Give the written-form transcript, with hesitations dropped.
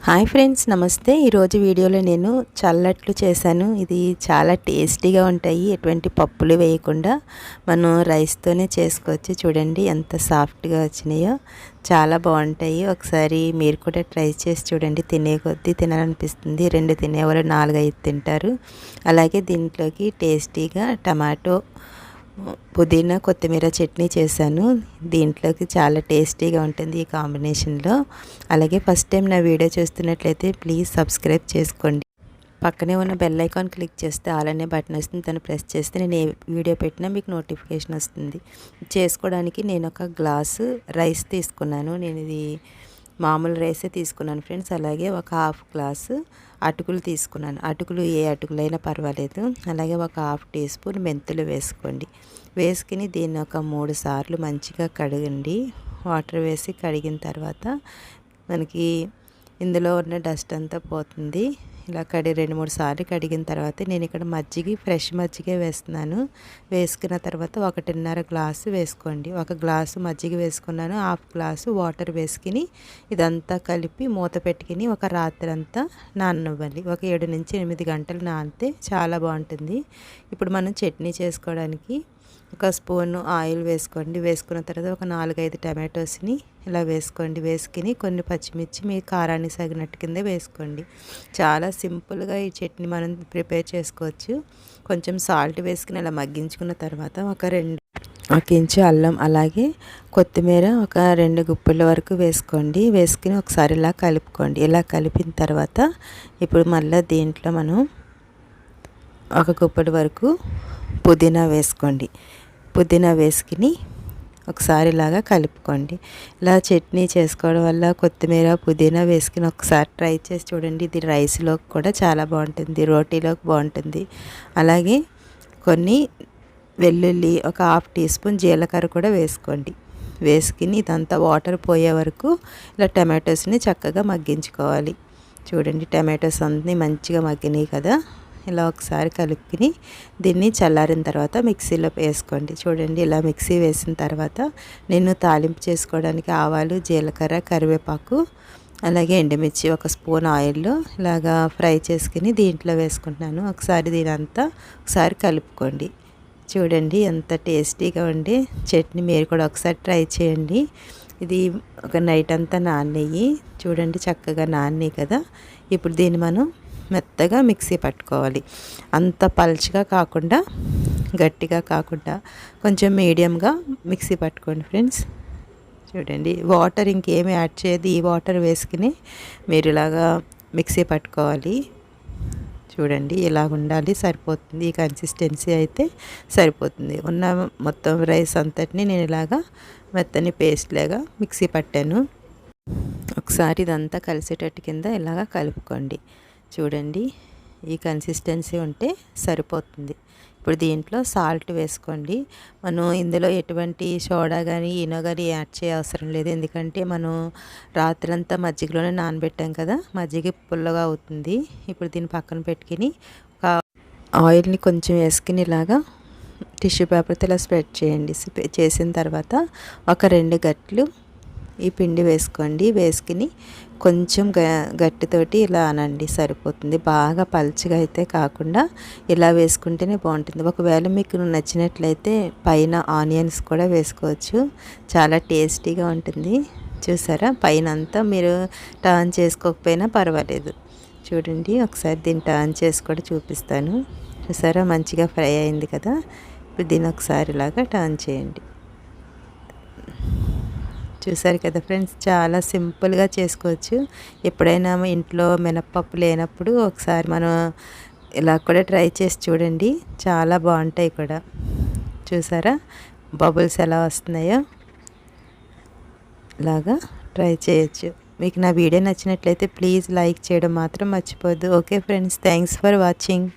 Hi friends, నమస్తే. ఈరోజు వీడియోలో నేను చల్లట్లు చేశాను. ఇది చాలా టేస్టీగా ఉంటాయి. ఎటువంటి పప్పులు వేయకుండా మనం రైస్తోనే చేసుకోవచ్చు. చూడండి ఎంత సాఫ్ట్గా వచ్చినాయో, చాలా బాగుంటాయి. ఒకసారి మీరు కూడా ట్రై చేసి చూడండి. తినే కొద్దీ తినాలనిపిస్తుంది. 2 తినేవాళ్ళు 4, 5 తింటారు. అలాగే దీంట్లోకి టేస్టీగా టమాటో, పుదీనా, కొత్తిమీర చట్నీ చేశాను. దీంట్లోకి చాలా టేస్టీగా ఉంటుంది ఈ కాంబినేషన్లో. అలాగే ఫస్ట్ టైం నా వీడియో చూస్తున్నట్లయితే ప్లీజ్ సబ్స్క్రైబ్ చేసుకోండి. పక్కనే ఉన్న బెల్ ఐకాన్ క్లిక్ చేస్తే ఆల్ అనే బటన్ వస్తుంది. దాన్ని ప్రెస్ చేస్తే నేను ఏ వీడియో పెట్టినా మీకు నోటిఫికేషన్ వస్తుంది. చేసుకోవడానికి నేను ఒక గ్లాసు రైస్ తీసుకున్నాను. నేను ఇది మామూలు రైసే తీసుకున్నాను ఫ్రెండ్స్. అలాగే ఒక హాఫ్ గ్లాసు అటుకులు తీసుకున్నాను. అటుకులు ఏ అటుకులైనా పర్వాలేదు. అలాగే ఒక హాఫ్ టీ స్పూన్ మెంతులు వేసుకోండి. వేసుకుని దీన్ని ఒక 3 సార్లు మంచిగా కడగండి. వాటర్ వేసి కడిగిన తర్వాత మనకి ఇందులో ఉన్న డస్ట్ అంతా పోతుంది. ఇలా 2, 3 సార్లు కడిగిన తర్వాత నేను ఇక్కడ ఫ్రెష్ మజ్జిగ వేస్తున్నాను. వేసుకున్న తర్వాత 1.5 గ్లాసు వేసుకోండి. 1 గ్లాసు మజ్జిగ వేసుకున్నాను. హాఫ్ గ్లాసు వాటర్ వేసుకుని ఇదంతా కలిపి మూత పెట్టుకుని ఒక రాత్రి అంతా నాననివ్వాలి. ఒక 7 నుంచి 8 గంటలు నానితే చాలా బాగుంటుంది. ఇప్పుడు మనం చట్నీ చేసుకోవడానికి ఒక స్పూన్ ఆయిల్ వేసుకోండి. వేసుకున్న తర్వాత ఒక 4, 5 టమాటోస్ని ఇలా వేసుకోండి. వేసుకుని కొన్ని పచ్చిమిర్చి మీ కారానికి సగినట్టు కింద వేసుకోండి. చాలా సింపుల్గా ఈ చట్నీ మనం ప్రిపేర్ చేసుకోవచ్చు. కొంచెం సాల్ట్ వేసుకుని ఇలా మగ్గించుకున్న తర్వాత ఒక ఇంచు అల్లం, అలాగే కొత్తిమీర ఒక 2 గుప్పిళ్ళ వరకు వేసుకోండి. వేసుకుని ఒకసారి ఇలా కలుపుకోండి. ఇలా కలిపిన తర్వాత ఇప్పుడు మళ్ళీ దీంట్లో మనం ఒక గుప్పెడు వరకు పుదీనా వేసుకోండి. పుదీనా వేసుకుని ఒకసారి ఇలాగా కలుపుకోండి. ఇలా చట్నీ చేసుకోవడం వల్ల కొత్తిమీర, పుదీనా వేసుకుని ఒకసారి ట్రై చేసి చూడండి. ఇది రైస్లోకి కూడా చాలా బాగుంటుంది, రోటీలోకి బాగుంటుంది. అలాగే కొన్ని వెల్లుల్లి, ఒక హాఫ్ టీ స్పూన్ జీలకర్ర కూడా వేసుకోండి. వేసుకుని ఇదంతా వాటర్ పోయే వరకు ఇలా టమాటోస్ని చక్కగా మగ్గించుకోవాలి. చూడండి టమాటోస్ అన్నీ మంచిగా మగ్గినాయి కదా. ఇలా ఒకసారి కలుపుకుని దీన్ని చల్లారిన తర్వాత మిక్సీలో వేసుకోండి. చూడండి ఇలా మిక్సీ వేసిన తర్వాత నేను తాలింపు చేసుకోవడానికి ఆవాలు, జీలకర్ర, కరివేపాకు, అలాగే ఎండుమిర్చి ఒక స్పూన్ ఆయిల్లో ఇలాగా ఫ్రై చేసుకుని దీంట్లో వేసుకుంటున్నాను. ఒకసారి కలుపుకోండి. చూడండి ఎంత టేస్టీగా ఉండే చట్నీ. మీరు కూడా ఒకసారి ట్రై చేయండి. ఇది ఒక నైట్ అంతా నానేయి. చూడండి చక్కగా నానేయి కదా. ఇప్పుడు దీన్ని మనం మెత్తగా మిక్సీ పట్టుకోవాలి. అంత పల్చగా కాకుండా, గట్టిగా కాకుండా కొంచెం మీడియంగా మిక్సీ పట్టుకోండి ఫ్రెండ్స్. చూడండి వాటర్ ఇంకేమీ యాడ్ చేయదు. ఈ వాటర్ వేసుకుని మీరు ఇలాగా మిక్సీ పట్టుకోవాలి. చూడండి ఇలాగ ఉండాలి, సరిపోతుంది. ఈ కన్సిస్టెన్సీ అయితే సరిపోతుంది. ఉన్న మొత్తం రైస్ అంతటిని నేను ఇలాగా మెత్తని పేస్ట్ లాగా మిక్సీ పట్టాను. ఒకసారి ఇదంతా కలిసేటట్టు కింద ఇలాగా కలుపుకోండి. చూడండి ఈ కన్సిస్టెన్సీ ఉంటే సరిపోతుంది. ఇప్పుడు దీంట్లో సాల్ట్ వేసుకోండి. మనం ఇందులో ఎటువంటి సోడా కానీ ఈనో కానీ యాడ్ చేయ అవసరం లేదు. ఎందుకంటే మనం రాత్రంతా మజ్జిగలోనే నానబెట్టాం కదా, మజ్జిగ పుల్లగా అవుతుంది. ఇప్పుడు దీన్ని పక్కన పెట్టుకుని ఒక ఆయిల్ని కొంచెం వేసుకుని ఇలాగా టిష్యూ పేపర్తో ఇలా స్ప్రెడ్ చేయండి. చేసిన తర్వాత ఒక 2 గట్లు ఈ పిండి వేసుకోండి. వేసుకుని కొంచెం గట్టితోటి ఇలా అనండి, సరిపోతుంది. బాగా పల్చగా అయితే కాకుండా ఇలా వేసుకుంటేనే బాగుంటుంది. ఒకవేళ మీకు నచ్చినట్లయితే పైన ఆనియన్స్ కూడా వేసుకోవచ్చు. చాలా టేస్టీగా ఉంటుంది. చూసారా, పైన అంతా మీరు టర్న్ చేసుకోకపోయినా పర్వాలేదు. చూడండి ఒకసారి దీన్ని టర్న్ చేసి కూడా చూపిస్తాను. చూసారా మంచిగా ఫ్రై అయింది కదా. ఇప్పుడు దీన్ని ఒకసారి ఇలాగా టర్న్ చేయండి. చూసారు కదా ఫ్రెండ్స్, చాలా సింపుల్గా చేసుకోవచ్చు. ఎప్పుడైనా ఇంట్లో మినప్పప్పు లేనప్పుడు ఒకసారి మనం ఇలా కూడా ట్రై చేసి చూడండి. చాలా బాగుంటాయి కూడా. చూసారా బబుల్స్ ఎలా వస్తున్నాయో. ఇలాగా ట్రై చేయొచ్చు. మీకు నా వీడియో నచ్చినట్లయితే ప్లీజ్ లైక్ చేయడం మాత్రం మర్చిపోద్దు. Okay friends, thanks for watching.